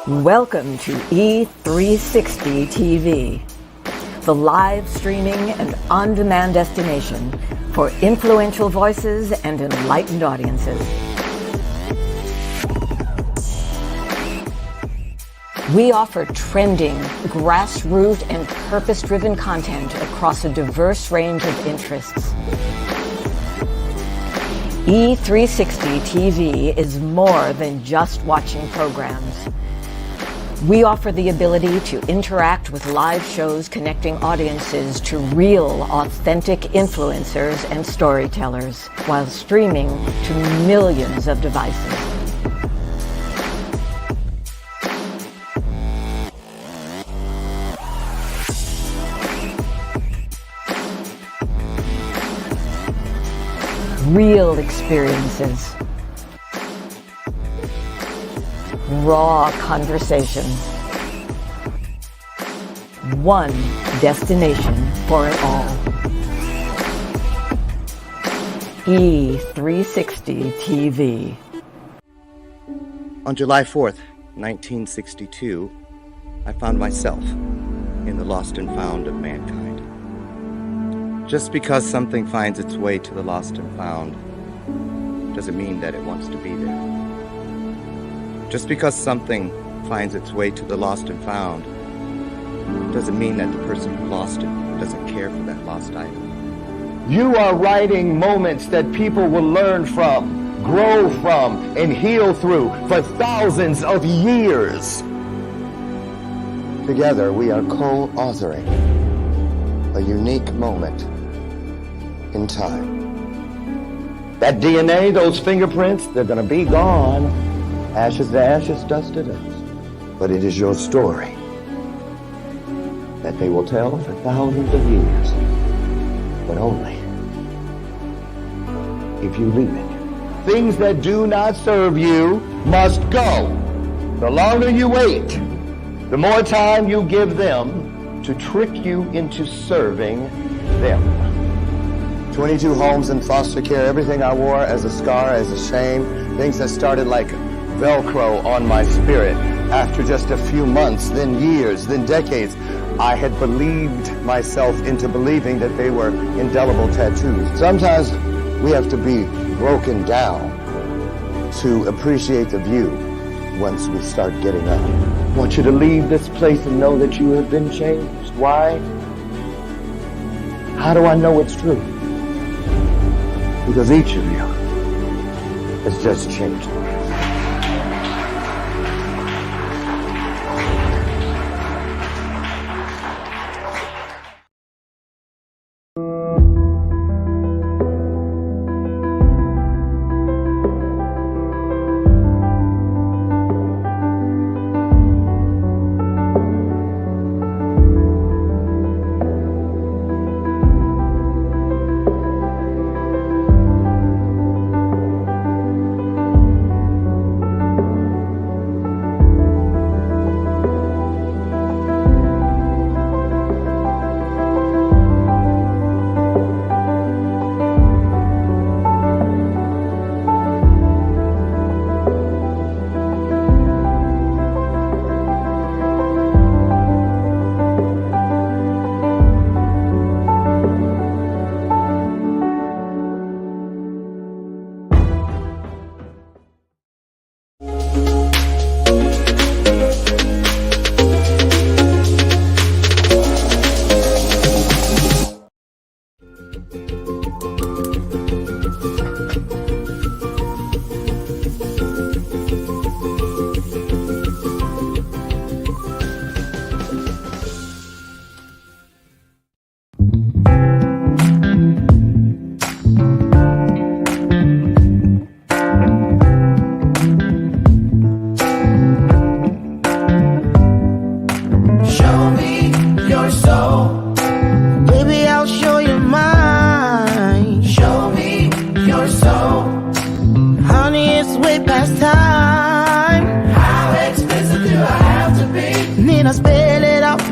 Welcome to E360 TV, the live streaming and on-demand destination for influential voices and enlightened audiences. We offer trending, grassroots, and purpose-driven content across a diverse range of interests. E360 TV is more than just watching programs. We offer the ability to interact with live shows connecting audiences to real, authentic influencers and storytellers while streaming to millions of devices. Real experiences. Raw conversation. One destination for it all. E360 TV. On July 4th, 1962, I found myself in the lost and found of mankind. Just because something finds its way to the lost and found doesn't mean that it wants to be there. Just because something finds its way to the lost and found doesn't mean that the person who lost it doesn't care for that lost item. You are writing moments that people will learn from, grow from, and heal through for thousands of years. Together, we are co-authoring a unique moment in time. That DNA, those fingerprints, they're going to be gone. Ashes to ashes, dust to dust. But it is your story that they will tell for thousands of years. But only if you leave it. Things that do not serve you must go. The longer you wait, the more time you give them to trick you into serving them. 22 homes in foster care, everything I wore as a scar, as a shame, things that started like Velcro on my spirit. After just a few months, then years, then decades, I had believed myself into believing that they were indelible tattoos. Sometimes we have to be broken down to appreciate the view once we start getting up. I want you to leave this place and know that you have been changed. Why? How do I know it's true? Because each of you has just changed.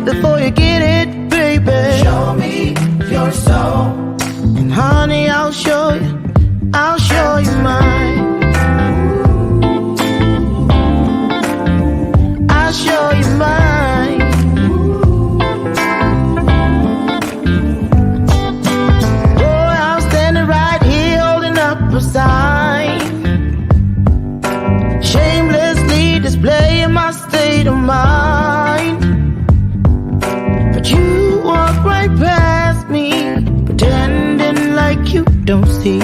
before you get it, baby. Show me your soul, and honey, I'll show you mine. I don't see.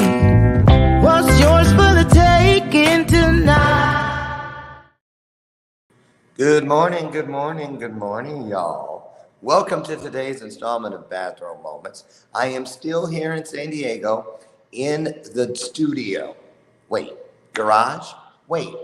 What's yours for the taking tonight? Good morning, y'all. Welcome to today's installment of Bathrobe Moments. I am still here in San Diego in the studio. Wait, garage? Wait.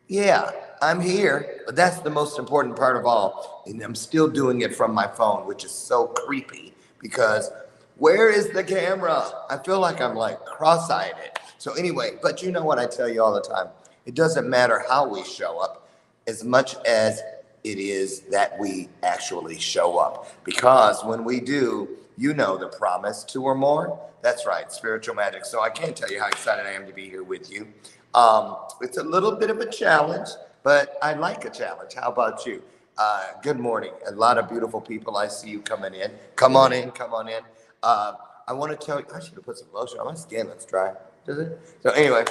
Yeah, I'm here, but that's the most important part of all. And I'm still doing it from my phone, which is so creepy because where is the camera? I feel like I'm like cross-eyed. So anyway, but you know what I tell you all the time. It doesn't matter how we show up as much as it is that we actually show up. Because when we do, you know the promise, 2 or more. That's right, spiritual magic. So I can't tell you how excited I am to be here with you. It's a little bit of a challenge, but I like a challenge. How about you? Good morning. A lot of beautiful people. I see you coming in. Come on in. I want to tell you, I should have put some lotion on my skin. Let's dry. Does it? So anyway,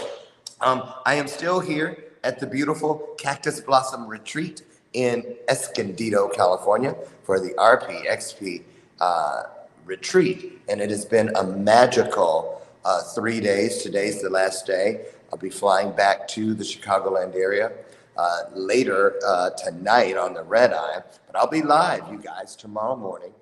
I am still here at the beautiful Cactus Blossom Retreat in Escondido, California for the RPXP retreat. And it has been a magical 3 days. Today's the last day. I'll be flying back to the Chicagoland area later tonight on the red eye. But I'll be live, you guys, tomorrow morning.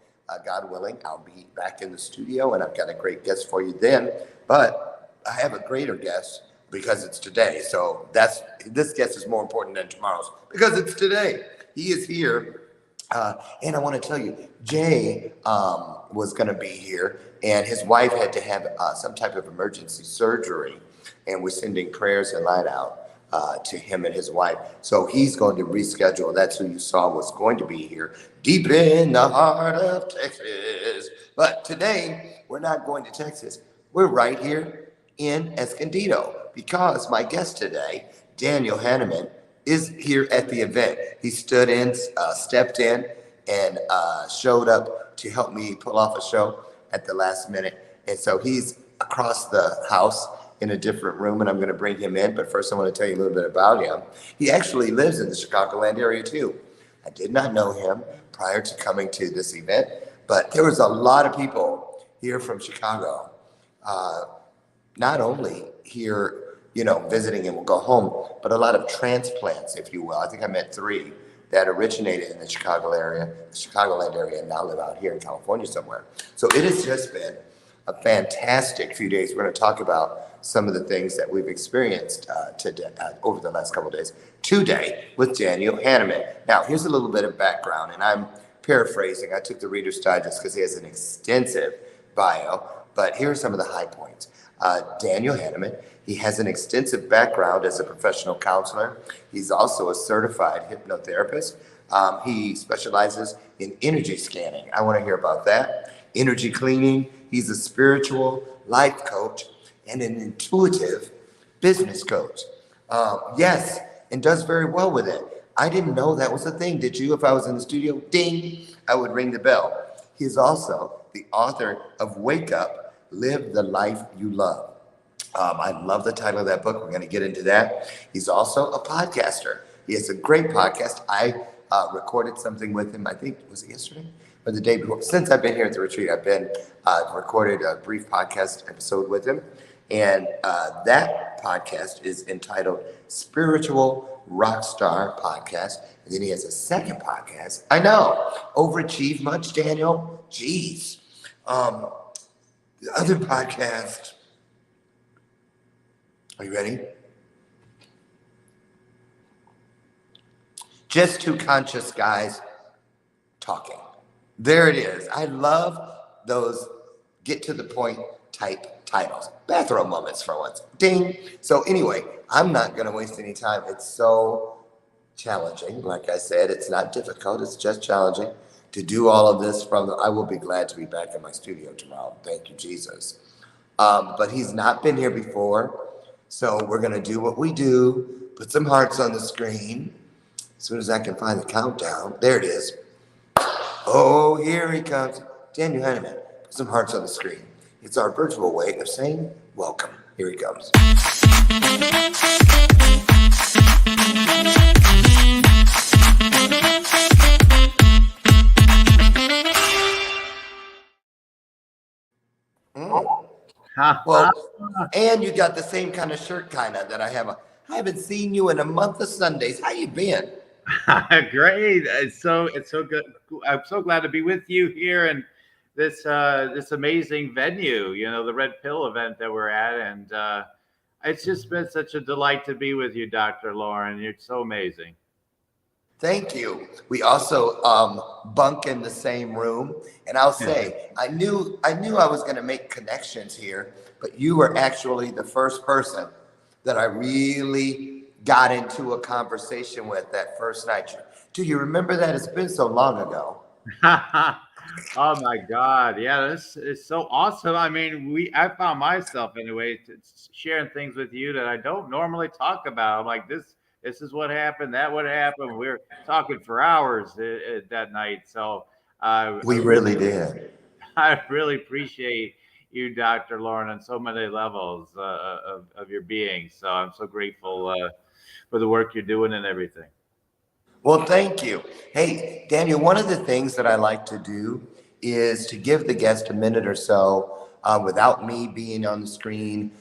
God willing, I'll be back in the studio, and I've got a great guest for you then. But I have a greater guest because it's today. So this guest is more important than tomorrow's because it's today. He is here. And I want to tell you, Jay was going to be here, and his wife had to have some type of emergency surgery. And we're sending prayers and light out to him and his wife. So he's going to reschedule. That's who you saw was going to be here, deep in the heart of Texas. But today, we're not going to Texas. We're right here in Escondido because my guest today, Daniel Hanneman, is here at the event. He stepped in, and showed up to help me pull off a show at the last minute. And so he's across the house in a different room, and I'm going to bring him in. But first, I want to tell you a little bit about him. He actually lives in the Chicagoland area, too. I did not know him prior to coming to this event, but there was a lot of people here from Chicago, not only here, visiting and will go home, but a lot of transplants, if you will. I think I met 3 that originated in the Chicagoland area, and now live out here in California somewhere. So it has just been a fantastic few days. We're going to talk about some of the things that we've experienced today, over the last couple of days, today with Daniel Hanneman. Now, here's a little bit of background, and I'm paraphrasing. I took the Reader's Digest because he has an extensive bio, but here are some of the high points. Daniel Hanneman, he has an extensive background as a professional counselor. He's also a certified hypnotherapist. He specializes in energy scanning. I want to hear about that. Energy cleaning. He's a spiritual life coach and an intuitive business coach. Yes, and does very well with it. I didn't know that was a thing. Did you? If I was in the studio, ding, I would ring the bell. He's also the author of Wake Up, Live the Life You Love. I love the title of that book. We're going to get into that. He's also a podcaster. He has a great podcast. I recorded something with him, I think, was it yesterday or the day before? Since I've been here at the retreat, I've recorded a brief podcast episode with him. And that podcast is entitled Spiritual Rockstar Podcast. And then he has a second podcast. I know. Overachieve much, Daniel? Jeez. The other podcast. Are you ready? Just 2 conscious guys talking. There it is. I love those get to the point type titles. Bathrobe Moments for once. Ding. So anyway, I'm not going to waste any time. It's so challenging. Like I said, it's not difficult. It's just challenging to do all of this I will be glad to be back in my studio tomorrow. Thank you, Jesus. But he's not been here before. So we're going to do what we do. Put some hearts on the screen. As soon as I can find the countdown. There it is. Oh, here he comes. Daniel Hanneman. Put some hearts on the screen. It's our virtual way of saying welcome. Here he comes. Mm. Ha, ha. Well, and you got the same kind of shirt kind of that I have. I haven't seen you in a month of Sundays. How you been? Great. It's so good. I'm so glad to be with you here and this amazing venue, the Red Pill event that we're at. And it's just been such a delight to be with you, Dr. Lauren. You're so amazing. Thank you. We also bunk in the same room, and I'll say I knew I was going to make connections here, but you were actually the first person that I really got into a conversation with that first night. Do you remember that? It's been so long ago. Oh my God. Yeah, this is so awesome. I mean, I found myself anyway sharing things with you that I don't normally talk about. I'm like, this is what happened, that what happened. We were talking for hours that night. So We really did. I really appreciate you, Dr. Lauren, on so many levels of your being. So I'm so grateful for the work you're doing and everything. Well, thank you. Hey, Daniel, one of the things that I like to do is to give the guest a minute or so without me being on the screen,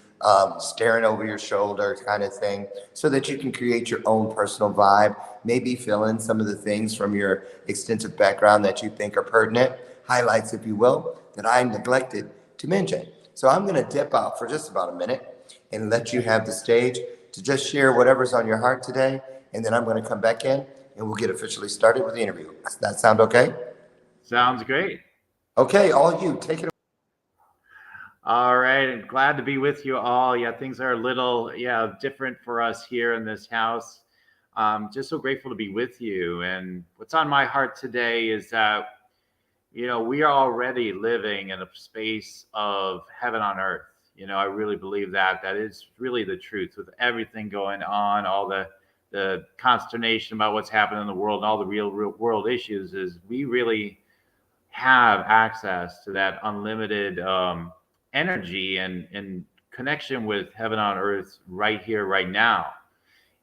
staring over your shoulder kind of thing, so that you can create your own personal vibe, maybe fill in some of the things from your extensive background that you think are pertinent, highlights, if you will, that I neglected to mention. So I'm going to dip out for just about a minute and let you have the stage to just share whatever's on your heart today, and then I'm going to come back in and we'll get officially started with the interview. Does that sound okay? Sounds great. Okay, all you, take it away. All right, and glad to be with you all. Yeah, things are a little, different for us here in this house. Just so grateful to be with you. And what's on my heart today is that, we are already living in a space of heaven on earth. I really believe that is really the truth with everything going on, all the consternation about what's happening in the world and all the real world issues is we really have access to that unlimited energy and connection with heaven on earth right here, right now.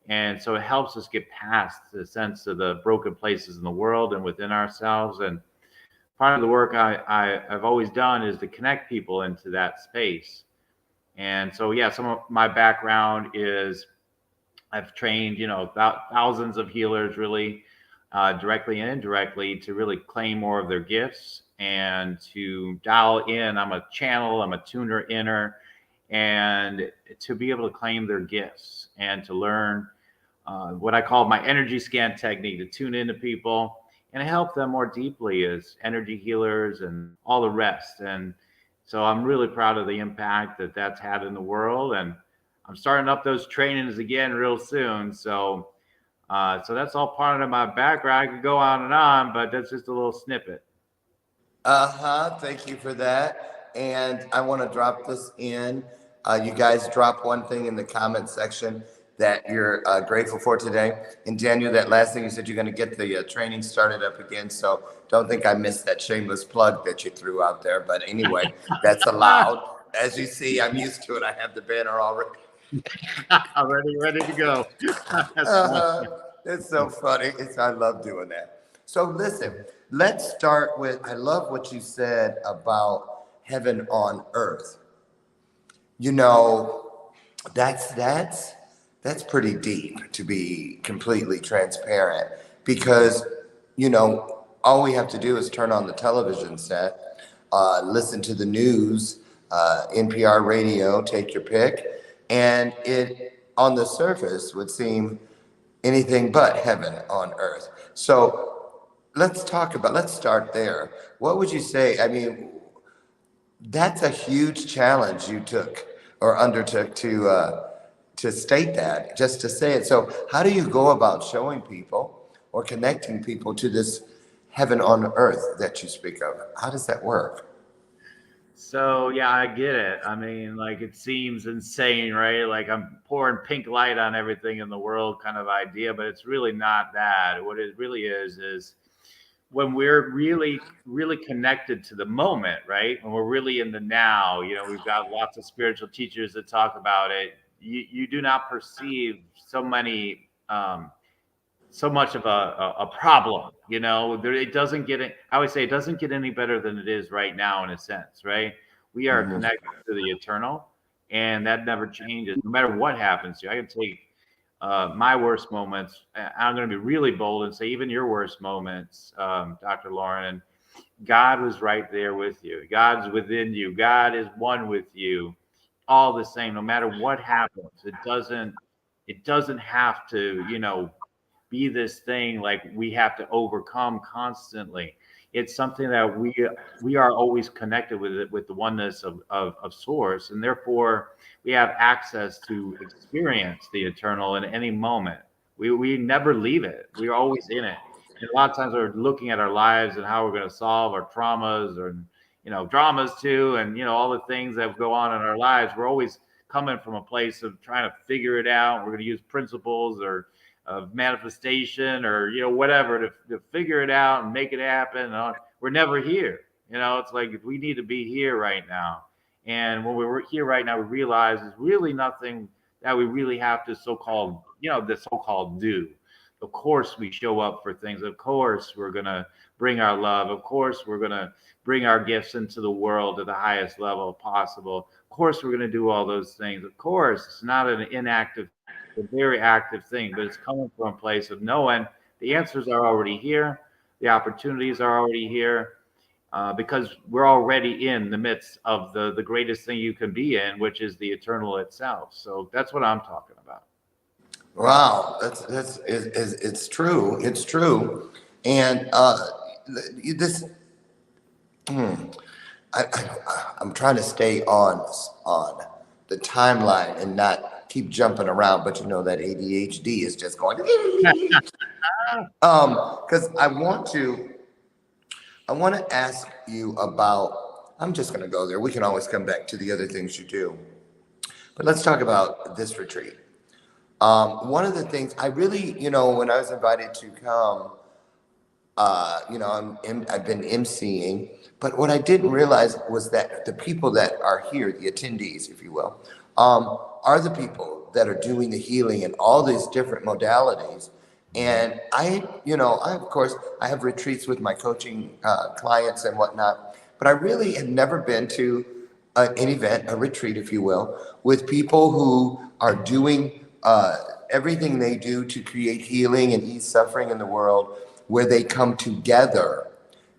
And so it helps us get past the sense of the broken places in the world and within ourselves. And part of the work I've always done is to connect people into that space. And so, yeah, some of my background is I've trained, thousands of healers really directly and indirectly to really claim more of their gifts and to dial in. I'm a channel, I'm a tuner inner, and to be able to claim their gifts and to learn what I call my energy scan technique to tune into people and help them more deeply as energy healers and all the rest. And so I'm really proud of the impact that that's had in the world. And I'm starting up those trainings again real soon. So that's all part of my background. I could go on, but that's just a little snippet. Thank you for that. And I want to drop this in. You guys drop one thing in the comment section that you're grateful for today. And Daniel, that last thing you said, you're going to get the training started up again. So don't think I missed that shameless plug that you threw out there. But anyway, that's allowed. As you see, I'm used to it. I have the banner already. I'm ready to go. It's so funny. I love doing that. So listen, let's start with, I love what you said about heaven on earth. You know, that's pretty deep, to be completely transparent, because all we have to do is turn on the television set, listen to the news, NPR radio, take your pick, and it on the surface would seem anything but heaven on earth. So let's start there. What would you say? I mean, that's a huge challenge you took or undertook to state that, just to say it. So how do you go about showing people or connecting people to this heaven on earth that you speak of? How does that work? So yeah, I get it. I mean, like it seems insane, right? Like I'm pouring pink light on everything in the world kind of idea, but it's really not that. What it really is when we're really, really connected to the moment, right? When we're really in the now, we've got lots of spiritual teachers that talk about it. You do not perceive so much of a problem, it doesn't get it. I always say it doesn't get any better than it is right now in a sense, right? We are connected to the eternal, and that never changes, no matter what happens to you. I can take my worst moments. I'm going to be really bold and say even your worst moments, Dr. Lauren, and God was right there with you. God's within you. God is one with you. All the same, no matter what happens, it doesn't have to, be this thing like we have to overcome constantly. It's something that we are always connected with it, with the oneness of source, and therefore we have access to experience the eternal in any moment. We never leave it. We're always in it. And a lot of times we're looking at our lives and how we're going to solve our traumas or dramas too, and all the things that go on in our lives. We're always coming from a place of trying to figure it out. We're going to use principles or of manifestation or whatever to figure it out and make it happen. We're never here. It's like we need to be here right now. And when we're here right now, we realize there's really nothing that we really have to so-called do. Of course, we show up for things. Of course, we're going to bring our love. Of course, we're going to bring our gifts into the world at the highest level possible. Of course, we're going to do all those things. Of course, it's not an inactive, a very active thing, but it's coming from a place of knowing the answers are already here, the opportunities are already here, because we're already in the midst of the greatest thing you can be in, which is the eternal itself. So that's what I'm talking about. Wow, it's true. It's true, and this. I'm trying to stay on the timeline and not keep jumping around, but that ADHD is just going. Because I want to ask you about. I'm just going to go there. We can always come back to the other things you do, but let's talk about this retreat. One of the things I really, when I was invited to come, I've been emceeing, but what I didn't realize was that the people that are here, the attendees, if you will, are the people that are doing the healing in all these different modalities. And of course, I have retreats with my coaching clients and whatnot, but I really have never been to an event, a retreat, if you will, with people who are doing everything they do to create healing and ease suffering in the world, where they come together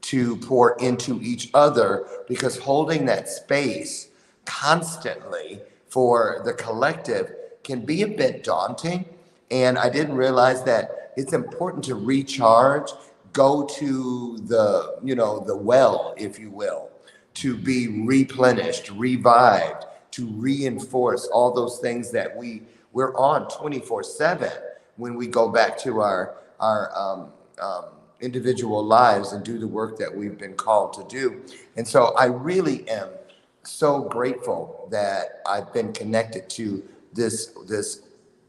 to pour into each other, because holding that space constantly for the collective can be a bit daunting. And I didn't realize that it's important to recharge, go to the well, if you will, to be replenished, revived, to reinforce all those things that we're on 24/7 when we go back to our individual lives and do the work that we've been called to do. And so I really am so grateful that I've been connected to this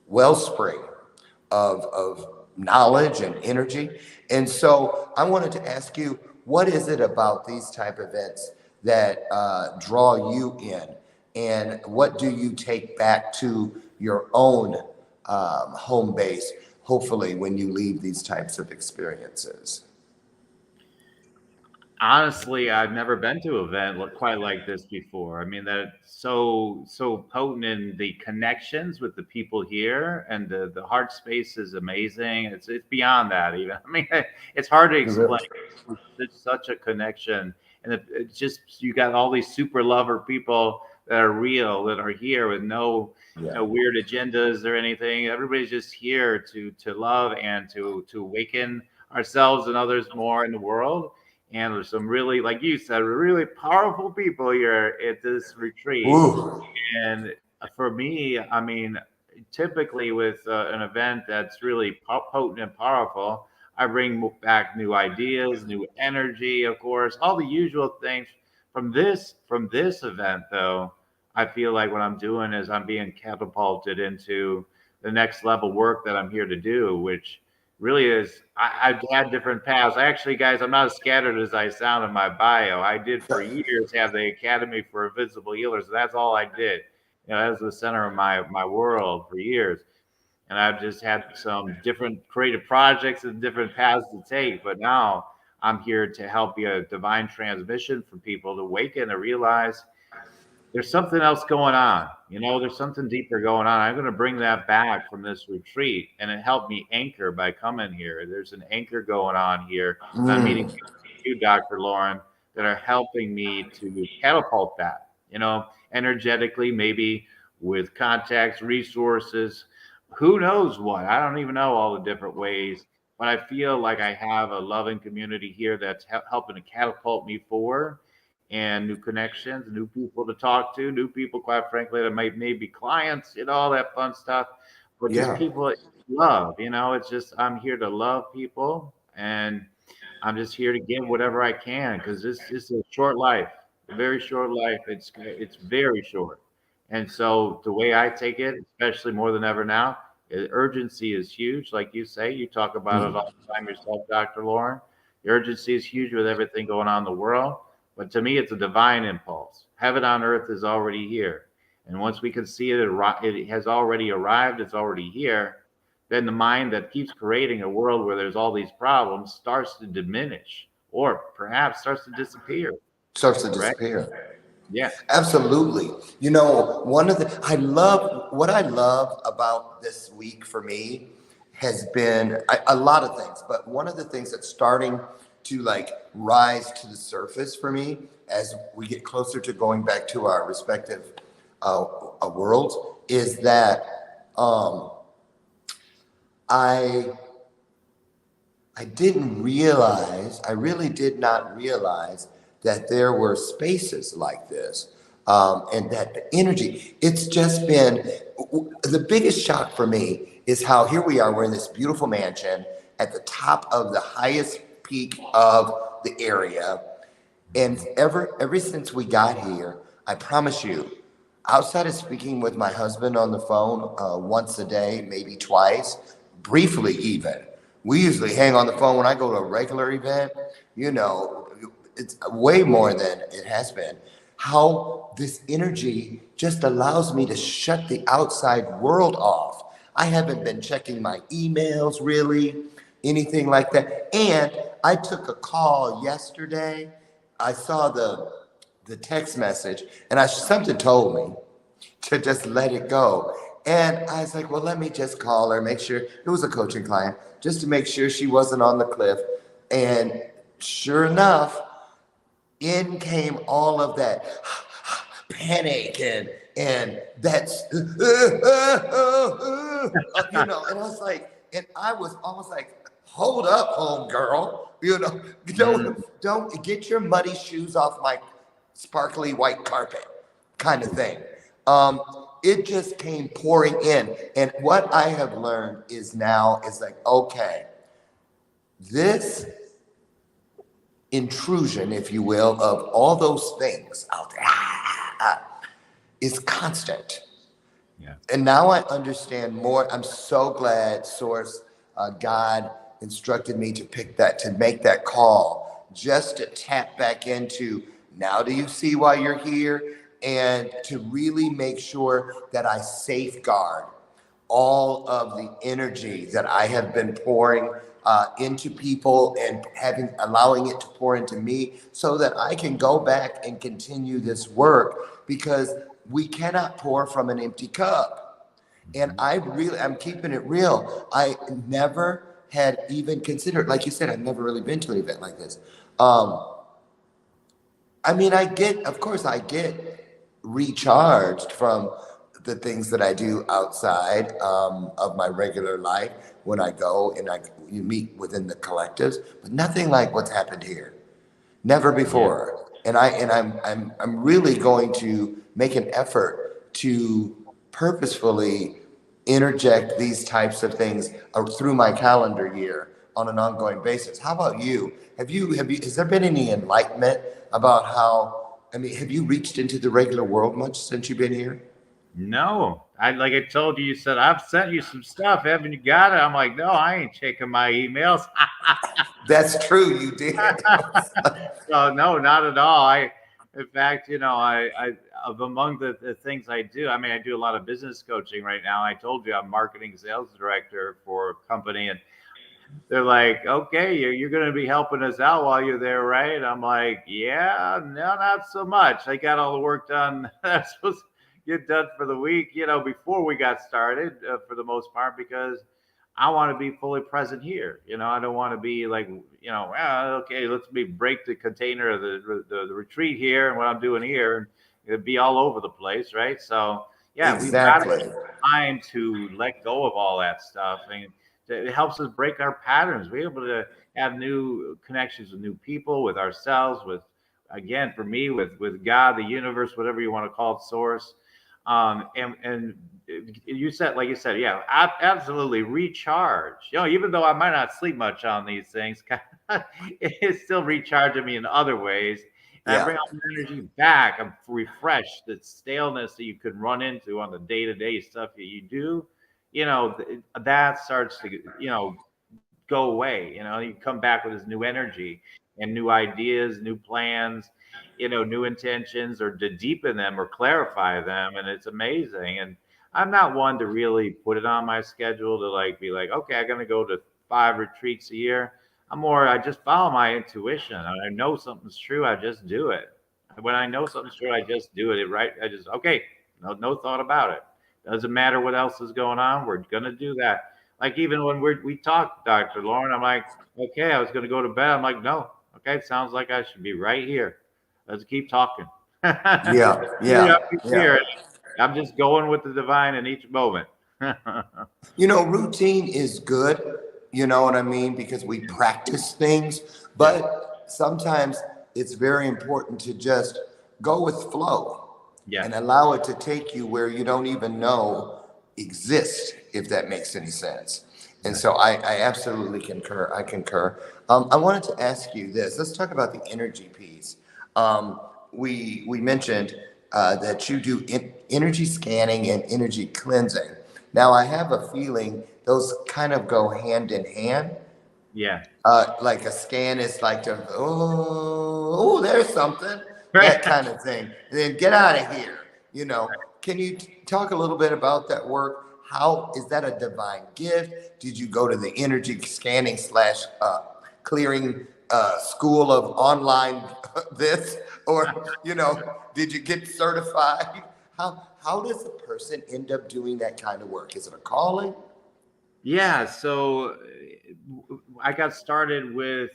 wellspring of knowledge and energy. And so I wanted to ask you, what is it about these type of events that draw you in? And what do you take back to your own home base, hopefully, when you leave these types of experiences? Honestly, I've never been to an event quite like this before. I mean, that's so potent in the connections with the people here, and the heart space is amazing. It's beyond that even. I mean, it's hard to explain. It's such a connection, and it's just you got all these super lover people that are real, that are here with no weird agendas or anything. Everybody's just here to love and to awaken ourselves and others more in the world. And there's some really, like you said, really powerful people here at this retreat. Ooh. And for me, I mean, typically with an event that's really potent and powerful, I bring back new ideas, new energy, of course, all the usual things. From this event, though, I feel like what I'm doing is I'm being catapulted into the next level work that I'm here to do, which really is. I've had different paths. Actually, guys, I'm not as scattered as I sound in my bio. I did for years have the Academy for Invisible Healers. That's all I did. That was the center of my world for years. And I've just had some different creative projects and different paths to take. But now I'm here to help be a divine transmission for people to awaken and realize there's something else going on. There's something deeper going on. I'm going to bring that back from this retreat, and it helped me anchor by coming here. There's an anchor going on here, and I'm meeting Mm. people like you, Dr. Lauren, that are helping me to catapult that, energetically, maybe with contacts, resources, who knows what. I don't even know all the different ways, but I feel like I have a loving community here that's helping to catapult me forward, and new connections, new people to talk to, new people, quite frankly, that might maybe clients, all that fun stuff. But just Yeah. people that love, it's just I'm here to love people, and I'm just here to give whatever I can, because this is a short life, a very short life. It's very short. And so the way I take it, especially more than ever now, urgency is huge. Like you say, you talk about it Mm. all the time yourself, Dr. Lauren. The urgency is huge with everything going on in the world. But to me, it's a divine impulse. Heaven on earth is already here. And once we can see it, it has already arrived, it's already here. Then the mind that keeps creating a world where there's all these problems starts to diminish, or perhaps starts to disappear. Starts to Right? disappear. Yeah. Absolutely. What I love about this week for me has been a lot of things, but one of the things that's starting to like rise to the surface for me as we get closer to going back to our respective worlds is that I I really did not realize that there were spaces like this. And that the energy, it's just been the biggest shock for me is how here we are, we're in this beautiful mansion at the top of the highest peak of the area. And ever since we got here, I promise you, outside of speaking with my husband on the phone once a day, maybe twice, briefly even, we usually hang on the phone when I go to a regular event. You know, it's way more than it has been. How this energy just allows me to shut the outside world off. I haven't been checking my emails really, anything like that. And I took a call yesterday. I saw the text message, and something told me to just let it go. And I was like, well, let me just call her, make sure it was a coaching client, just to make sure she wasn't on the cliff. And sure enough, in came all of that panic and that's and I was like, and I was almost like, hold up, home girl, Mm. don't get your muddy shoes off my sparkly white carpet, kind of thing. Um, it just came pouring in, and what I have learned is now is like, okay, this intrusion, if you will, of all those things out there is constant. Yeah. And now I understand more. I'm so glad Source, God instructed me to make that call, just to tap back into now do you see why you're here? And to really make sure that I safeguard all of the energy that I have been pouring into people and allowing it to pour into me so that I can go back and continue this work because we cannot pour from an empty cup. And I'm keeping it real. I never had even considered, like you said, I've never really been to an event like this. I mean, of course, I get recharged from the things that I do outside of my regular life when I go and you meet within the collectives, but nothing like what's happened here. Never Yeah. before. And I'm really going to make an effort to purposefully interject these types of things through my calendar year on an ongoing basis. How about you? Has there been any enlightenment about I mean, have you reached into the regular world much since you've been here? No, like I told you, you said I've sent you some stuff. Haven't you got it? I'm like, no, I ain't checking my emails. That's true, you did. So no, not at all. In fact, I of among the things I do, I mean, I do a lot of business coaching right now. I told you I'm marketing sales director for a company, and they're like, okay, you're going to be helping us out while you're there, right? I'm like, yeah, no, not so much. I got all the work done that's supposed to get done for the week, before we got started, for the most part, because I want to be fully present here. I don't want to be like, well, okay, let's break the container of the retreat here and what I'm doing here, and it'd be all over the place, right? So yeah, we've got Exactly. time to let go of all that stuff, and it helps us break our patterns. We're able to have new connections with new people, with ourselves, with, again, for me, with God, the universe, whatever you want to call it, source. And you said, like you said, yeah, absolutely recharge. Even though I might not sleep much on these things, it's still recharging me in other ways. And I Yeah. bring all the energy back. I'm refreshed. The staleness that you could run into on the day-to-day stuff that you do, that starts to, go away. You come back with this new energy and new ideas, new plans, new intentions, or to deepen them or clarify them. And it's amazing. And I'm not one to really put it on my schedule to like be like, okay, I'm going to go to 5 retreats a year. I just follow my intuition. I know something's true. I just do it. When I know something's true, I just do it. Right? I just, okay, no thought about it. Doesn't matter what else is going on. We're going to do that. Like even when we talked, Dr. Lauren, I'm like, okay, I was going to go to bed. I'm like, no, okay, it sounds like I should be right here. Let's keep talking. Yeah. Yeah, Yeah. Yeah. here. I'm just going with the divine in each moment. Routine is good, you know what I mean? Because we practice things, Yeah, but sometimes it's very important to just go with flow yeah, and allow it to take you where you don't even know exists, if that makes any sense. And right. so I absolutely concur. I concur. I wanted to ask you this. Let's talk about the energy piece. Um, we mentioned that you do energy scanning and energy cleansing. Now, I have a feeling those kind of go hand in hand. Yeah. Like a scan is like to, oh, there's something, Right. that kind of thing. And then get out of here, you know. Can you talk a little bit about that work? How is that a divine gift? Did you go to the energy scanning slash clearing school of online this, or did you get certified? How does a person end up doing that kind of work? Is it a calling? Yeah, so I got started with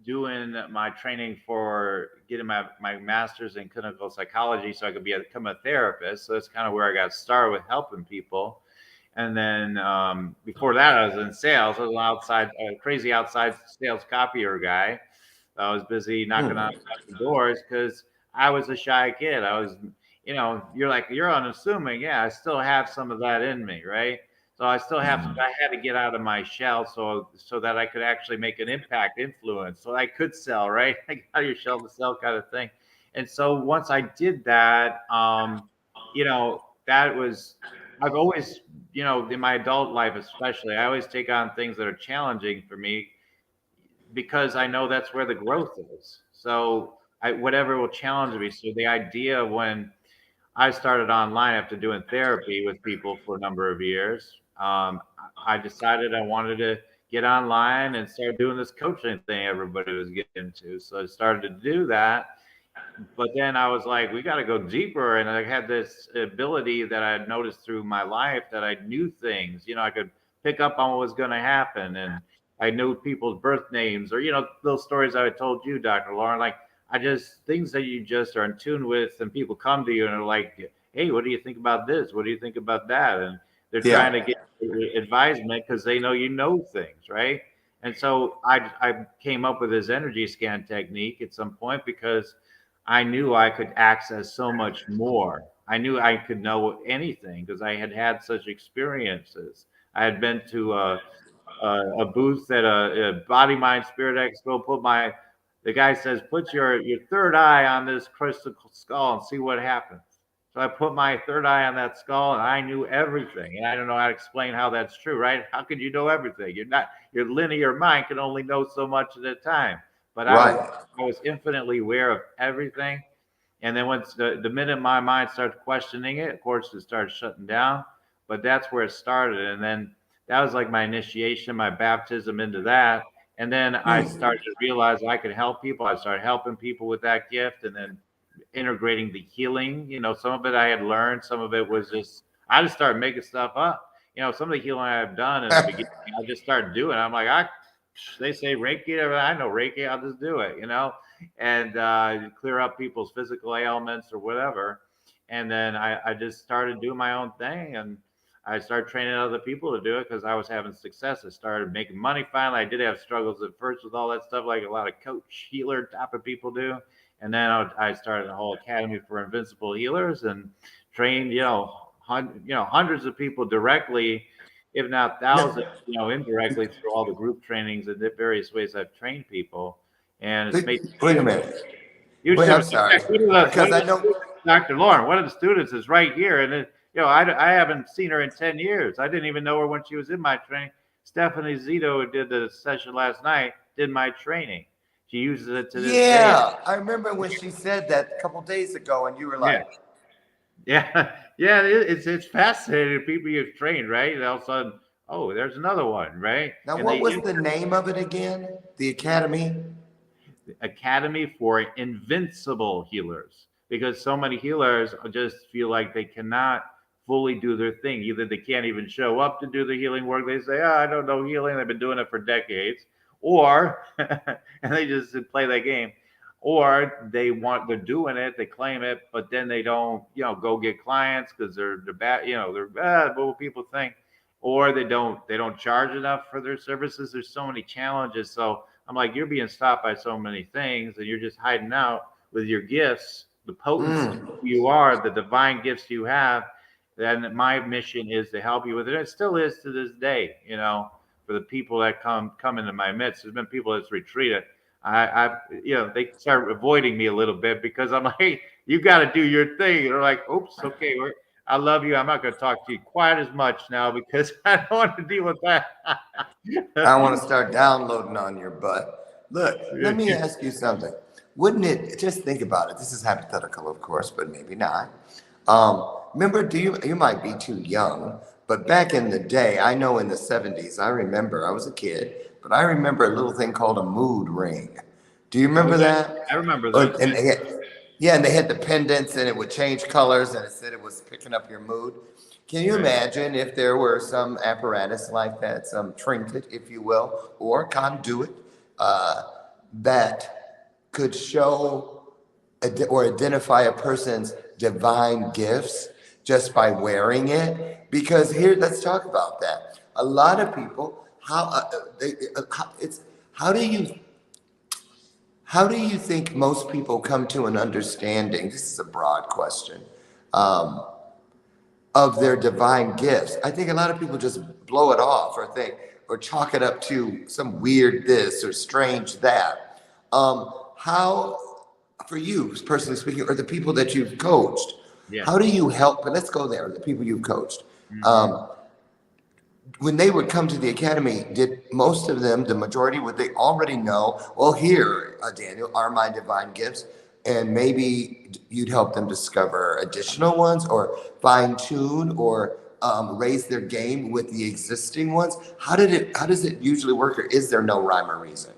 doing my training for getting my master's in clinical psychology so I could become a therapist. So that's kind of where I got started with helping people. And then before that, I was in sales. I was a crazy outside sales copier guy. I was busy knocking on doors because I was a shy kid. I was, you're unassuming. Yeah, I still have some of that in me, right? So I still have some. I had to get out of my shell so that I could actually make an impact, influence, so I could sell, right? I got out of your shell to sell kind of thing. And so once I did that, that was I've always, in my adult life especially, I always take on things that are challenging for me because I know that's where the growth is. So whatever will challenge me. So the idea of when I started online after doing therapy with people for a number of years, I decided I wanted to get online and start doing this coaching thing everybody was getting into. So I started to do that, but then I was like, we got to go deeper. And I had this ability that I had noticed through my life that I knew things. I could pick up on what was going to happen, and I knew people's birth names, or those stories I told you, Dr. Lauren. Like I just things that you just are in tune with, and people come to you and are like, "Hey, what do you think about this? What do you think about that?" And they're trying Yeah. to get advisement because they know things, right? And so I came up with this energy scan technique at some point because I knew I could access so much more. I knew I could know anything because I had had such experiences. I had been to a booth at a Body Mind Spirit Expo. The guy says, put your third eye on this crystal skull and see what happens. So I put my third eye on that skull and I knew everything. And I don't know how to explain how that's true, right? How could you know everything? Your linear mind can only know so much at a time. But Right. I was infinitely aware of everything. And then once the minute my mind starts questioning it, of course, it starts shutting down. But that's where it started. And then that was like my initiation, my baptism into that. And then I started to realize I could help people. I started helping people with that gift, and then integrating the healing. Some of it I had learned, some of it was just I just started making stuff up. Some of the healing I've done in the beginning, I just started doing. I'm like, they say Reiki, I know Reiki, I'll just do it, and clear up people's physical ailments or whatever. And then I just started doing my own thing, and I started training other people to do it because I was having success. I started making money finally. I did have struggles at first with all that stuff, like a lot of coach healer type of people do. And then I started a whole academy for invincible healers and trained, hundreds of people directly, if not thousands, indirectly through all the group trainings and the various ways I've trained people. And it's made Wait a minute. huge Wait, I'm difference. sorry. One Because of I the know. students, Dr. Lauren, one of the students is right here. And I haven't seen her in 10 years. I didn't even know her when she was in my training. Stephanie Zito, who did the session last night, did my training. She uses it to this day. Yeah, I remember when she said that a couple days ago, and you were Yeah. like, Yeah, it's fascinating. People you've trained, right? And all of a sudden, oh, there's another one, right? now And what was the name of it again? The Academy? Academy for Invincible Healers, because so many healers just feel like they cannot fully do their thing. Either they can't even show up to do the healing work. They say, I don't know healing. They've been doing it for decades. Or, and they just play that game. Or they're doing it, they claim it, but then they don't, go get clients because they're bad, they're bad. What will people think? Or they don't charge enough for their services. There's so many challenges. So I'm like, you're being stopped by so many things, and you're just hiding out with your gifts, the potency of who you are, the divine gifts you have. Then my mission is to help you with it. It still is to this day, for the people that come into my midst. There's been people that's retreated. They start avoiding me a little bit because I'm like, hey, you got to do your thing. And they're like, oops, okay, I love you. I'm not going to talk to you quite as much now because I don't want to deal with that. I want to start downloading on your butt. Look, let me ask you something. Wouldn't it, just think about it. This is hypothetical, of course, but maybe not. Remember, you might be too young, but back in the day, I know in the 70s, I remember, I was a kid, but I remember a little thing called a mood ring. Do you remember that? I remember those. And they had the pendants and it would change colors and it said it was picking up your mood. Can you imagine if there were some apparatus like that, some trinket, if you will, or conduit that could show or identify a person's divine gifts just by wearing it? Because here, let's talk about that. A lot of people, how do you think most people come to an understanding? This is a broad question. Of their divine gifts. I think a lot of people just blow it off or chalk it up to some weird this or strange that. How, for you personally speaking, or the people that you've coached, how do you help? But let's go there, the people you've coached. When they would come to the academy, did most of them, the majority, would they already know, well, here, Daniel, are my divine gifts? And maybe you'd help them discover additional ones or fine tune or raise their game with the existing ones. How does it usually work, or is there no rhyme or reason?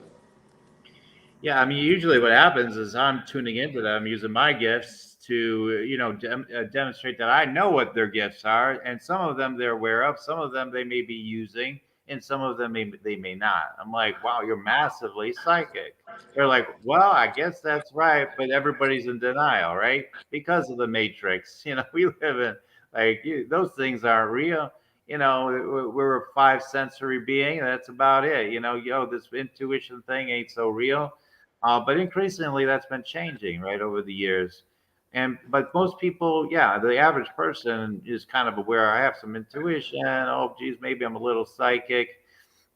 Yeah, I mean, usually what happens is I'm tuning into them using my gifts to, demonstrate that I know what their gifts are, and some of them they're aware of, some of them they may be using, and some of them they may not. I'm like, wow, you're massively psychic. They're like, well, I guess that's right, but everybody's in denial, right? Because of the matrix. We live in those things aren't real. We're a five sensory being. That's about it. This intuition thing ain't so real. But increasingly, that's been changing right over the years. But most people, yeah, the average person is kind of aware. I have some intuition. Oh, geez, maybe I'm a little psychic,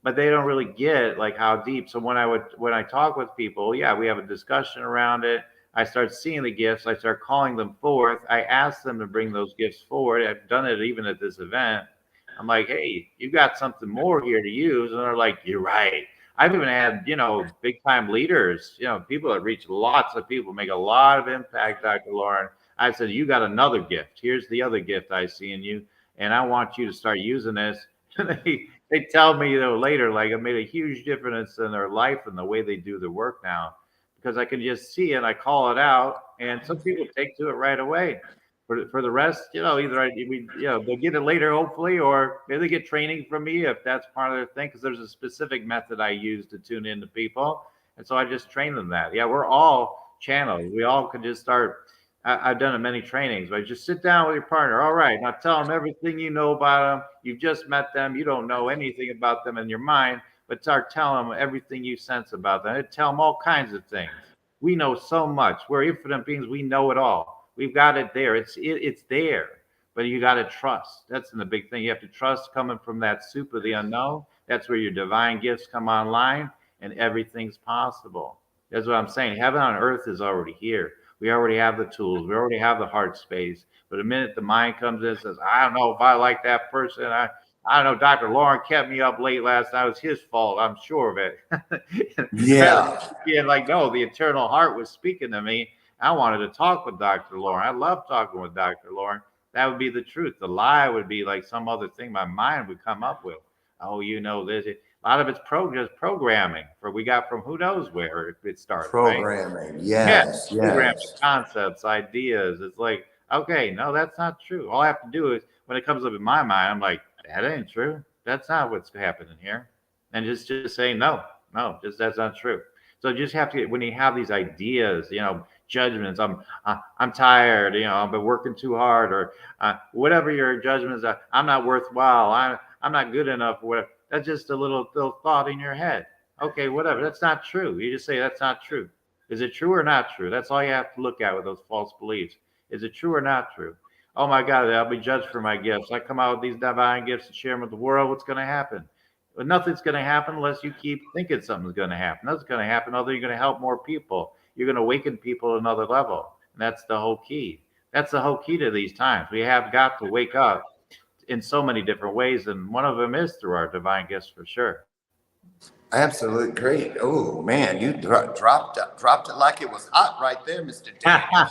but they don't really get like how deep. So when I talk with people, yeah, we have a discussion around it. I start seeing the gifts. I start calling them forth. I ask them to bring those gifts forward. I've done it even at this event. I'm like, hey, you got something more here to use, and they're like, you're right. I've even had, big time leaders, people that reach lots of people, make a lot of impact, Dr. Lauren. I said, you got another gift. Here's the other gift I see in you, and I want you to start using this. they tell me later, like it made a huge difference in their life and the way they do their work now, because I can just see it. I call it out, and some people take to it right away. For the rest, either they'll get it later, hopefully, or maybe they get training from me if that's part of their thing. Because there's a specific method I use to tune into people, and so I just train them that. Yeah, we're all channels. We all can just start. I've done it many trainings, but just sit down with your partner. All right, now tell them everything you know about them. You've just met them. You don't know anything about them in your mind, but start telling them everything you sense about them. And tell them all kinds of things. We know so much. We're infinite beings. We know it all. We've got it there. It's there, but you got to trust. That's the big thing. You have to trust coming from that soup of the unknown. That's where your divine gifts come online, and everything's possible. That's what I'm saying. Heaven on earth is already here. We already have the tools. We already have the heart space. But the minute the mind comes in and says, I don't know if I like that person. I don't know. Dr. Lauren kept me up late last night. It was his fault. I'm sure of it. Yeah. Being like, no, the eternal heart was speaking to me. I wanted to talk with Dr. Lauren. I love talking with Dr. Lauren. That would be the truth. The lie would be like some other thing my mind would come up with. Oh, this. A lot of it's just programming we got from who knows where it started. Programming. Right? Yes. Programming, Yes. concepts, ideas. It's like, okay, no, that's not true. All I have to do is when it comes up in my mind, I'm like, that ain't true. That's not what's happening here. And just say no, just that's not true. So just have to when you have these ideas, judgments. I'm tired. I've been working too hard, or whatever your judgments are. I'm not worthwhile. I'm not good enough. Whatever. That's just a little thought in your head. Okay, whatever. That's not true. You just say that's not true. Is it true or not true? That's all you have to look at with those false beliefs. Is it true or not true? Oh my God, I'll be judged for my gifts. I come out with these divine gifts and share them with the world. What's going to happen? But nothing's going to happen unless you keep thinking something's going to happen. Nothing's going to happen other you're going to help more people. You're going to awaken people at another level. And that's the whole key. That's the whole key to these times. We have got to wake up in so many different ways, and one of them is through our divine gifts for sure. Absolutely great. Oh man, you dropped it like it was hot right there, Mr. Daniels.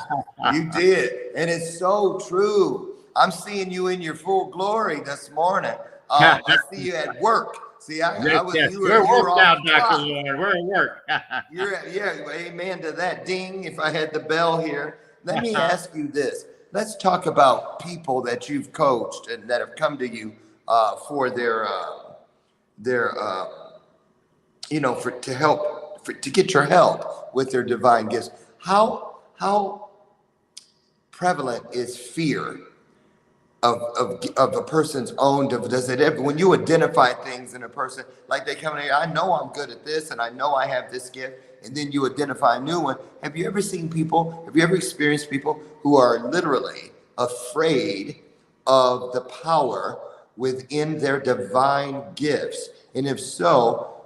You did, and it's so true. I'm seeing you in your full glory this morning. I see you at work. See, I was yes. you were off now, Dr. Lauren. We're at work. amen to that. Ding! If I had the bell here, let me ask you this. Let's talk about people that you've coached and that have come to you for their to get your help with their divine gifts. How prevalent is fear of a person's own? Does it ever, when you identify things in a person, like they come in here, I know I'm good at this and I know I have this gift, and then you identify a new one. Have you ever experienced people who are literally afraid of the power within their divine gifts? And if so,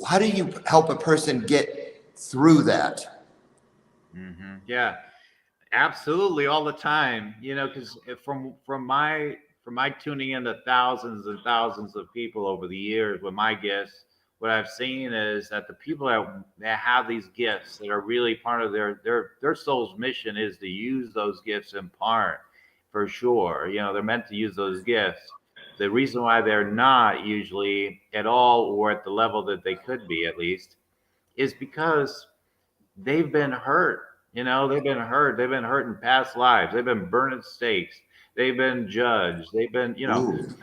how do you help a person get through that? Mm-hmm. Yeah, absolutely, all the time. Because from my tuning into thousands and thousands of people over the years with my gifts, what I've seen is that the people that have these gifts that are really part of their soul's mission is to use those gifts in part, for sure. They're meant to use those gifts. The reason why they're not usually at all or at the level that they could be at least is because they've been hurt. They've been hurt. They've been hurt in past lives. They've been burned at stakes. They've been judged. They've been, Ooh.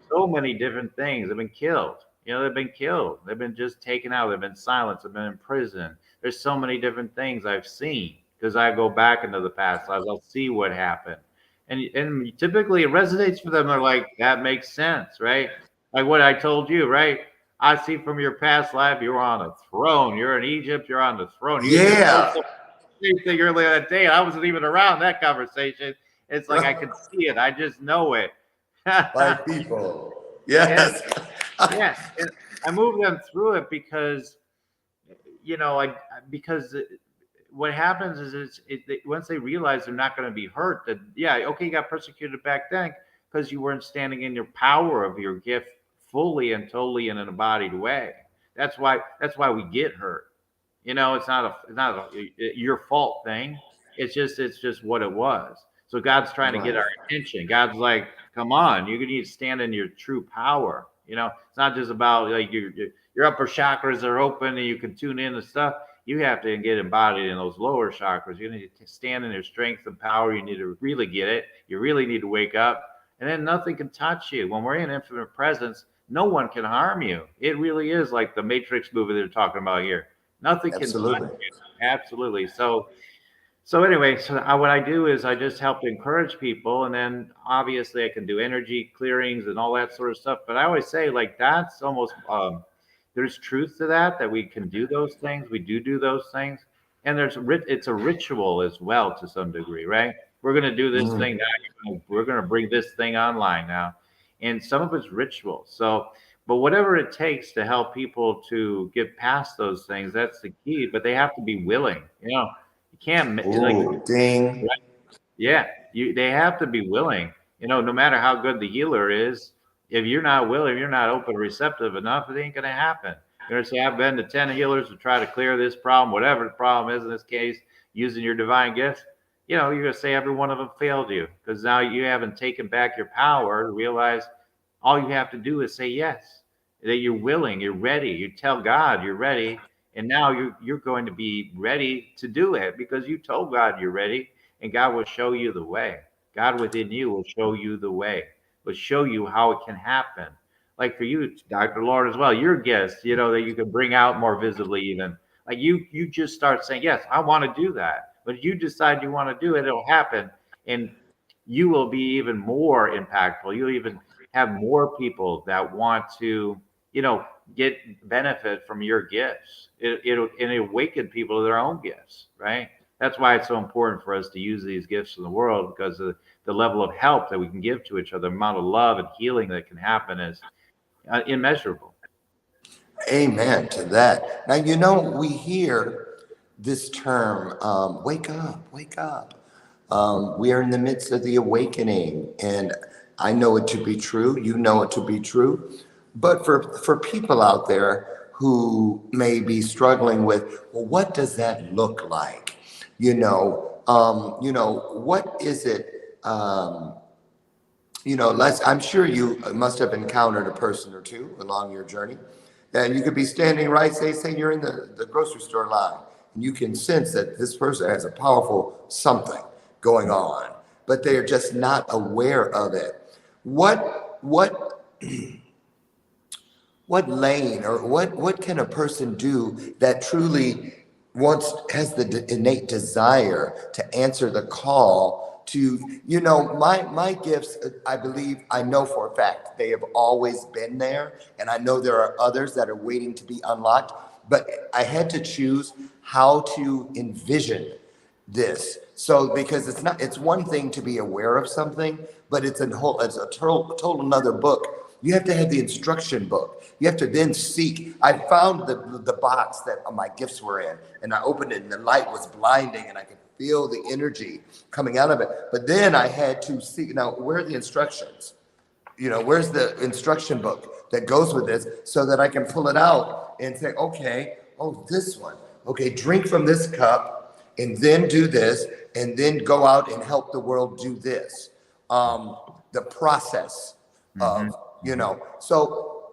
so many different things. They've been killed. They've been killed. They've been just taken out. They've been silenced. They've been in prison. There's so many different things I've seen because I go back into the past lives. I'll see what happened. And typically it resonates for them. They're like, that makes sense, right? Like what I told you, right? I see from your past life, you're on a throne. You're in Egypt. You're on the throne. Yeah. Thing earlier that day. I wasn't even around that conversation. It's like I can see it. I just know it. Like people. Yes. Yes. And I move them through it because, because what happens is once they realize they're not going to be hurt, that okay, you got persecuted back then because you weren't standing in your power of your gift fully and totally in an embodied way. That's why we get hurt. It's not your fault thing. It's just what it was. So God's trying to get our attention. God's like, come on, you need to stand in your true power. It's not just about like your upper chakras are open and you can tune in and stuff. You have to get embodied in those lower chakras. You need to stand in your strength and power. You need to really get it. You really need to wake up. And then nothing can touch you. When we're in infinite presence, no one can harm you. It really is like the Matrix movie they're talking about here. Nothing can touch Absolutely. you. Absolutely. So anyway, what I do is I just help to encourage people, and then obviously I can do energy clearings and all that sort of stuff. But I always say like that's almost there's truth to that we can do those things. We do those things, and it's a ritual as well to some degree, right? We're gonna do this Mhm. thing now. We're gonna bring this thing online now, and some of it's ritual. So, but whatever it takes to help people to get past those things, that's the key. But they have to be willing. You can't like Ooh, ding. yeah, they have to be willing. No matter how good the healer is, if you're not willing, you're not open, receptive enough, it ain't gonna happen. You're gonna say, I've been to 10 healers to try to clear this problem, whatever the problem is in this case, using your divine gifts. You're gonna say every one of them failed you because now you haven't taken back your power to realize all you have to do is say yes, that you're willing, you're ready. You tell God you're ready, and now you're going to be ready to do it because you told God you're ready, and God will show you the way. God within you will show you the way, will show you how it can happen. Like for you, Dr. Lord, as well, your gifts, that you can bring out more visibly, even like you just start saying, yes, I want to do that. But you decide you want to do it, it'll happen. And you will be even more impactful. You'll even have more people that want to, get benefit from your gifts. It'll awaken people to their own gifts, right? That's why it's so important for us to use these gifts in the world because of the level of help that we can give to each other, the amount of love and healing that can happen is immeasurable. Amen to that. Now, we hear this term, wake up, wake up. We are in the midst of the awakening, and I know it to be true. You know it to be true. But for people out there who may be struggling with, well, what does that look like? What is it? I'm sure you must have encountered a person or two along your journey. And you could be standing right, say you're in the grocery store line, and you can sense that this person has a powerful something going on, but they are just not aware of it. What lane or what can a person do that truly has the innate desire to answer the call to, my gifts, I know for a fact they have always been there, and I know there are others that are waiting to be unlocked, but I had to choose how to envision this. So because it's one thing to be aware of something, but it's a total another book. You have to have the instruction book. You have to then seek. I found the box that my gifts were in, and I opened it, and the light was blinding, and I could feel the energy coming out of it. But then I had to seek. Now, where are the instructions? Where's the instruction book that goes with this, so that I can pull it out and say, okay, oh, this one. Okay, drink from this cup, and then do this, and then go out and help the world do this. The process of, so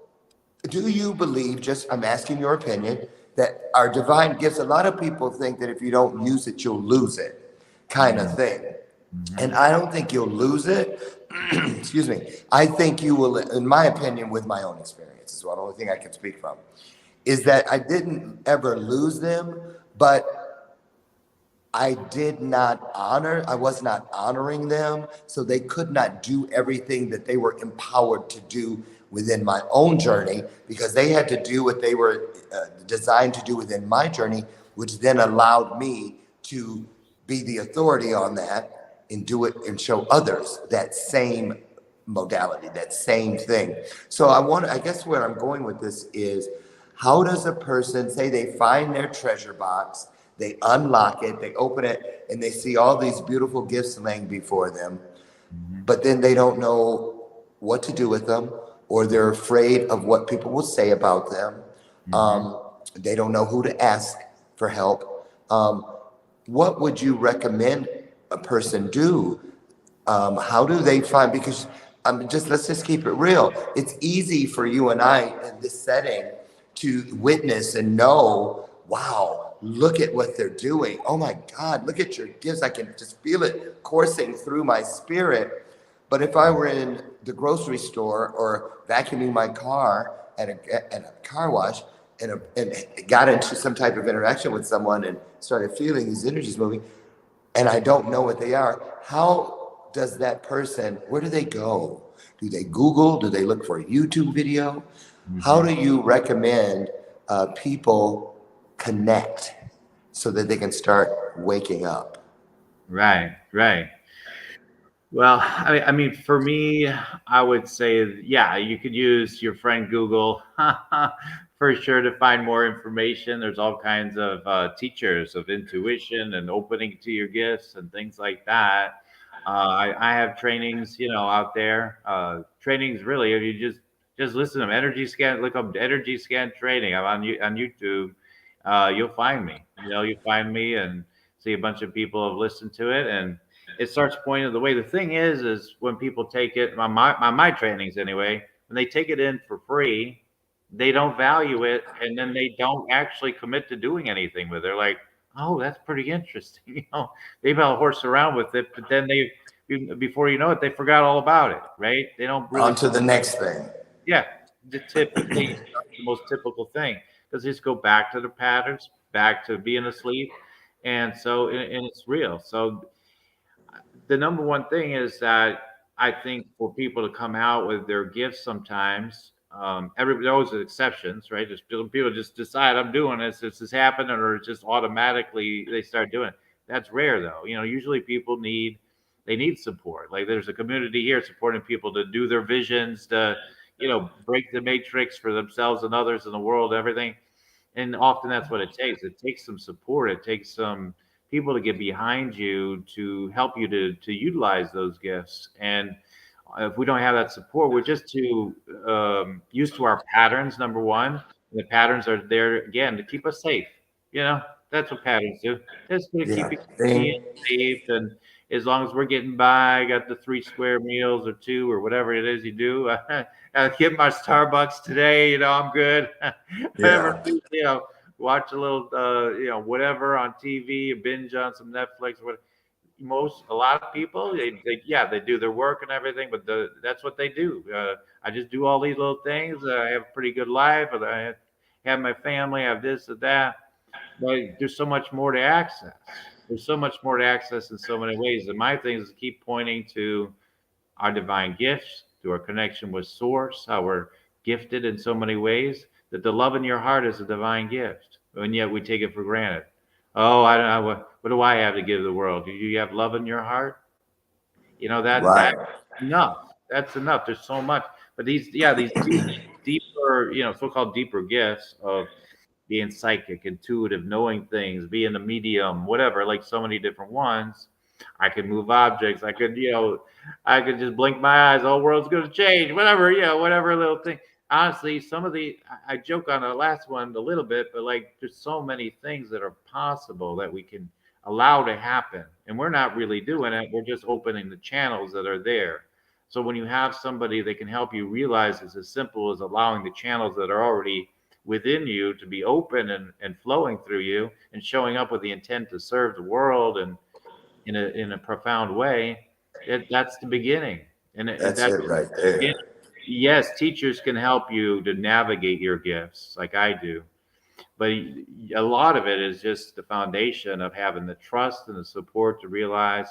do you believe, I'm asking your opinion, that our divine gifts, a lot of people think that if you don't use it, you'll lose it, kind of thing. And I don't think you'll lose it. Excuse me. I think you will, in my opinion, with my own experience, is the only thing I can speak from, is that I didn't ever lose them, but I was not honoring them, so they could not do everything that they were empowered to do within my own journey, because they had to do what they were designed to do within my journey, which then allowed me to be the authority on that and do it and show others that same modality, that same thing. So I guess where I'm going with this is, how does a person, say they find their treasure box, they unlock it, they open it, and they see all these beautiful gifts laying before them, but then they don't know what to do with them, or they're afraid of what people will say about them. They don't know who to ask for help. What would you recommend a person do? How do they find, because let's just keep it real. It's easy for you and I in this setting to witness and know, wow, look at what they're doing. Oh my God, look at your gifts. I can just feel it coursing through my spirit. But if I were in the grocery store or vacuuming my car at a car wash and got into some type of interaction with someone and started feeling these energies moving, and I don't know what they are, how does that person, where do they go? Do they Google? Do they look for a YouTube video? How do you recommend people connect so that they can start waking up? Right, right. Well, I mean, for me, I would say, yeah, you could use your friend Google for sure to find more information. There's all kinds of teachers of intuition and opening to your gifts and things like that. I have trainings, out there. Trainings really, if you just listen to them. Energy scan, look up energy scan training. I'm on YouTube. You'll find me. You'll find me and see a bunch of people have listened to it and it starts pointing the way. The thing is when people take it, my trainings anyway, when they take it in for free, they don't value it, and then they don't actually commit to doing anything with it. They're like, oh, that's pretty interesting. Maybe I'll horse around with it, but then before you know it, they forgot all about it, right? They don't really. On to the next thing. Yeah, typically the most typical thing because they just go back to the patterns, back to being asleep, and it's real. So the number one thing is that I think for people to come out with their gifts sometimes, everybody knows the exceptions, right? Just people just decide I'm doing this is happening, or just automatically they start doing it. That's rare though. Usually people they need support. Like there's a community here supporting people to do their visions, to break the matrix for themselves and others in the world, everything. And often that's what it takes. It takes some support. It takes some people to get behind you to help you to utilize those gifts. And if we don't have that support, we're just too used to our patterns. Number one, and the patterns are there again to keep us safe. That's what patterns do. Just to keep you safe, and as long as we're getting by, got the 3 square meals or 2 or whatever it is you do. I get my Starbucks today. I'm good. Whatever, watch a little, whatever on TV, binge on some Netflix. What a lot of people, they do their work and everything, but that's what they do. I just do all these little things. I have a pretty good life. I have my family. I have this and that. But there's so much more to access. There's so much more to access in so many ways. And my thing is to keep pointing to our divine gifts, to our connection with Source, how we're gifted in so many ways, that the love in your heart is a divine gift, and yet we take it for granted. Oh, I don't know. What do I have to give the world? Do you have love in your heart? That's enough. That's enough. There's so much. But these deeper, so-called deeper gifts of being psychic, intuitive, knowing things, being a medium, whatever, like so many different ones. I could move objects. I could just blink my eyes. The whole world's going to change. Whatever, whatever little thing. Honestly, I joke on the last one a little bit, but like there's so many things that are possible that we can allow to happen. And we're not really doing it. We're just opening the channels that are there. So when you have somebody that can help you realize it's as simple as allowing the channels that are already within you to be open and flowing through you and showing up with the intent to serve the world and in a profound way, that's the beginning. And that's it right there. Yes, teachers can help you to navigate your gifts like I do. But a lot of it is just the foundation of having the trust and the support to realize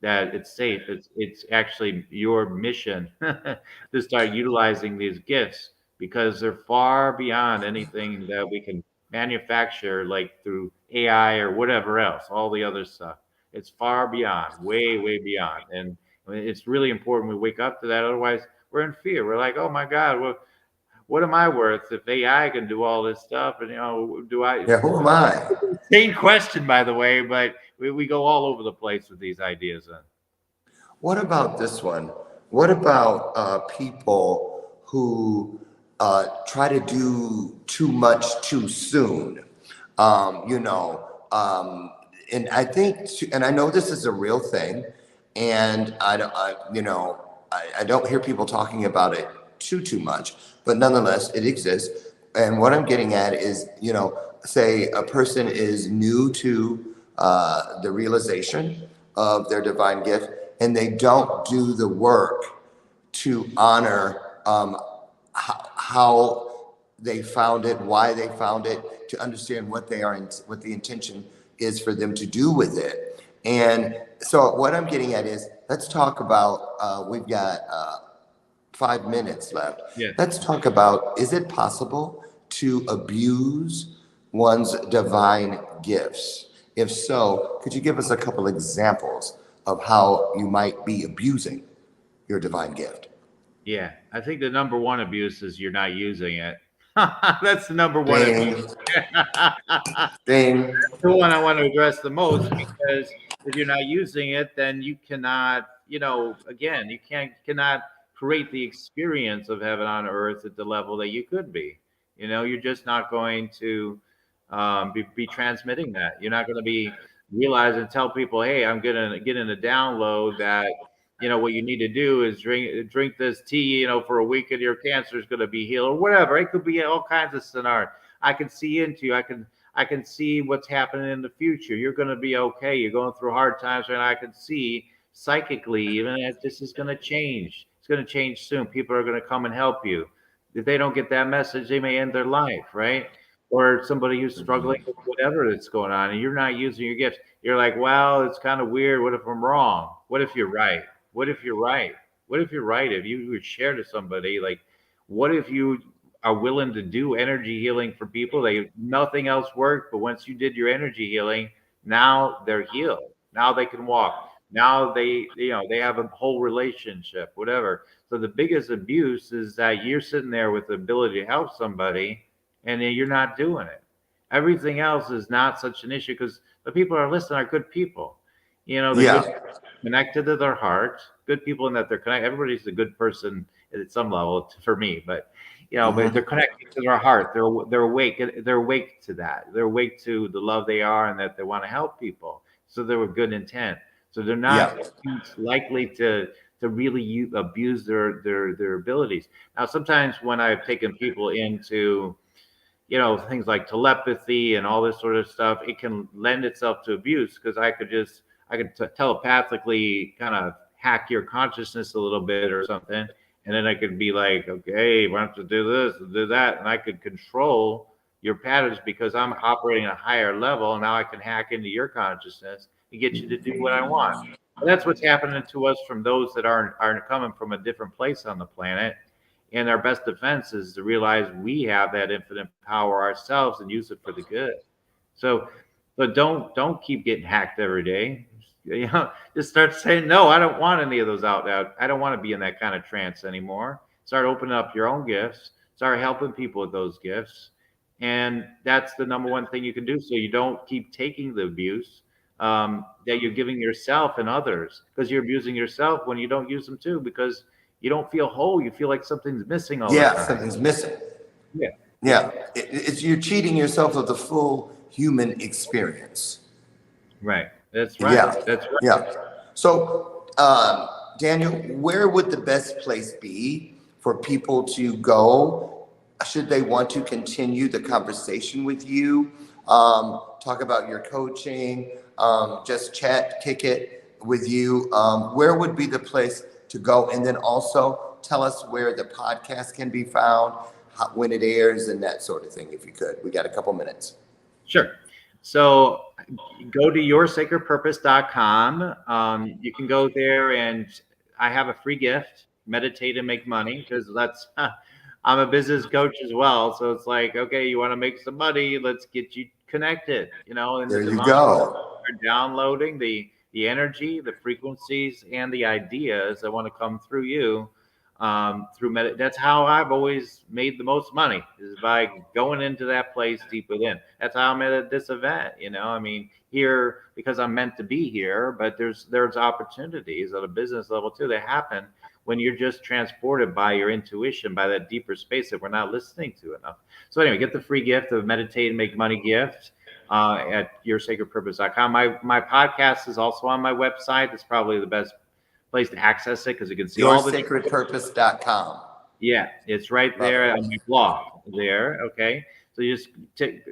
that it's safe. It's actually your mission to start utilizing these gifts because they're far beyond anything that we can manufacture, like through AI or whatever else, all the other stuff. It's far beyond, way, way beyond. And it's really important we wake up to that. Otherwise, we're in fear. We're like, oh my God, what am I worth if AI can do all this stuff? And, do I? Yeah, who am I? Same question, by the way, but we go all over the place with these ideas. What about this one? What about people who try to do too much too soon? And I think, and I know this is a real thing, and I don't hear people talking about it too much, but nonetheless, it exists. And what I'm getting at is, say a person is new to the realization of their divine gift, and they don't do the work to honor how they found it, why they found it, to understand what they are, what the intention is for them to do with it. And so what I'm getting at is, let's talk about, we've got 5 minutes left. Yeah. Let's talk about, is it possible to abuse one's divine gifts? If so, could you give us a couple examples of how you might be abusing your divine gift? Yeah, I think the number one abuse is you're not using it. That's the number one Ding, abuse. ding. The one I want to address the most, because if you're not using it, then you cannot, again, you cannot create the experience of heaven on earth at the level that you could be. You're just not going to be transmitting that. You're not going to be realizing, tell people, hey, I'm going to get in a download that, what you need to do is drink this tea, for a week and your cancer is going to be healed, or whatever. It could be all kinds of scenarios. I can see into you. I can see what's happening in the future. You're going to be okay. You're going through hard times, and I can see psychically even that this is going to change. It's going to change soon. People are going to come and help you. If they don't get that message, they may end their life, right? Or somebody who's struggling with whatever that's going on, and you're not using your gifts. You're like, well, it's kind of weird. What if I'm wrong? What if you're right? What if you're right? What if you're right? If you would share to somebody, like, what if you are willing to do energy healing for people? Nothing else worked, but once you did your energy healing, now they're healed. Now they can walk. Now they have a whole relationship, whatever. So the biggest abuse is that you're sitting there with the ability to help somebody, and then you're not doing it. Everything else is not such an issue, because the people that are listening are good people. They're good, connected to their heart, good people in that they're connected. Everybody's a good person at some level for me, but but they're connected to their heart. They're awake. They're awake to that. They're awake to the love they are, and that they want to help people. So they're with good intent. So they're not likely to really abuse their abilities. Now, sometimes when I've taken people into things like telepathy and all this sort of stuff, it can lend itself to abuse, because I could telepathically kind of hack your consciousness a little bit or something. And then I could be like, okay, why don't you do this and do that? And I could control your patterns because I'm operating at a higher level. And now I can hack into your consciousness and get you to do what I want. And that's what's happening to us from those that aren't coming from a different place on the planet. And our best defense is to realize we have that infinite power ourselves and use it for the good. So don't keep getting hacked every day. Just start saying, no, I don't want any of those out. I don't want to be in that kind of trance anymore. Start opening up your own gifts. Start helping people with those gifts. And that's the number one thing you can do, so you don't keep taking the abuse that you're giving yourself and others, because you're abusing yourself when you don't use them too, because you don't feel whole. You feel like something's missing all the time. Yeah, something's missing. Yeah. It's you're cheating yourself of the full human experience. Right. That's right. That's right. Yeah. So, Daniel, where would the best place be for people to go should they want to continue the conversation with you, talk about your coaching, just chat, kick it with you? Where would be the place to go? And then also tell us where the podcast can be found, when it airs, and that sort of thing, if you could. We got a couple minutes. Sure. So go to yoursacredpurpose.com. You can go there, and I have a free gift, meditate and make money, because I'm a business coach as well. So it's like, okay, you want to make some money, let's get you connected, and there you go. You're downloading the energy, the frequencies, and the ideas that want to come through you. That's how I've always made the most money, is by going into that place deep within. That's how I'm at this event. I mean, here, because I'm meant to be here, but there's opportunities at a business level too that happen when you're just transported by your intuition, by that deeper space that we're not listening to enough. So anyway, get the free gift of Meditate and Make Money gift at yoursacredpurpose.com. My podcast is also on my website. It's probably the best place to access it because you can see all the yoursacredpurpose.com. Yeah, it's right there on my blog there. Okay. So you just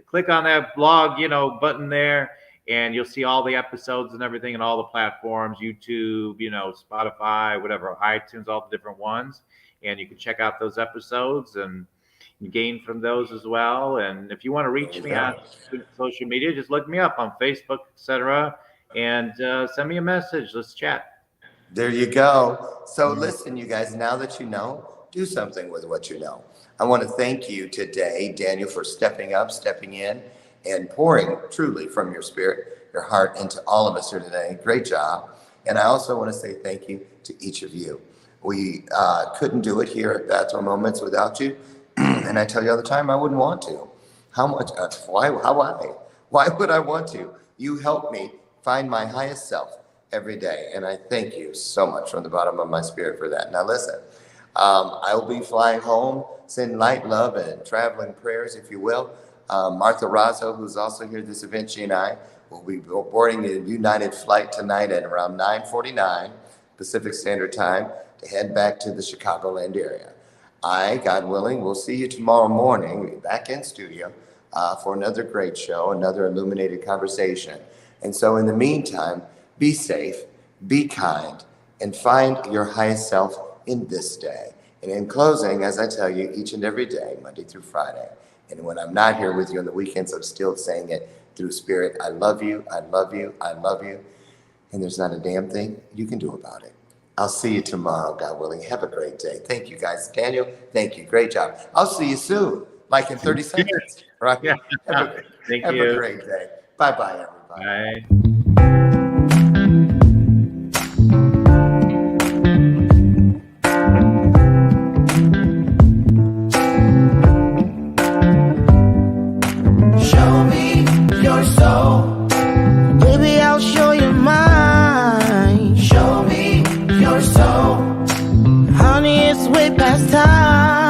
click on that blog, button there, and you'll see all the episodes and everything and all the platforms, YouTube, Spotify, whatever, iTunes, all the different ones. And you can check out those episodes and gain from those as well. And if you want to reach me on social media, just look me up on Facebook, etc., and send me a message. Let's chat. There you go. So listen, you guys, now that you know, do something with what you know. I want to thank you today, Daniel, for stepping up, stepping in, and pouring truly from your spirit, your heart into all of us here today. Great job. And I also want to say thank you to each of you. We couldn't do it here at Bathrobe Moments without you. And I tell you all the time, I wouldn't want to. How much? Why would I want to? You help me find my highest self every day. And I thank you so much from the bottom of my spirit for that. Now listen, I will be flying home, send light, love, and traveling prayers, if you will. Martha Razzo, who's also here at this event, she and I will be boarding the United flight tonight at around 9:49 Pacific Standard Time to head back to the Chicagoland area. I, God willing, will see you tomorrow morning back in studio for another great show, another illuminated conversation. And so in the meantime, be safe, be kind, and find your highest self in this day. And in closing, as I tell you each and every day, Monday through Friday, and when I'm not here with you on the weekends, I'm still saying it through spirit. I love you, I love you, I love you. And there's not a damn thing you can do about it. I'll see you tomorrow, God willing. Have a great day. Thank you, guys. Daniel, thank you. Great job. I'll see you soon, like in 30 seconds. Right? Yeah. Have a great day. Bye-bye, everybody. Bye. Show me your soul. Baby, I'll show you mine. Show me your soul. Honey, it's way past time.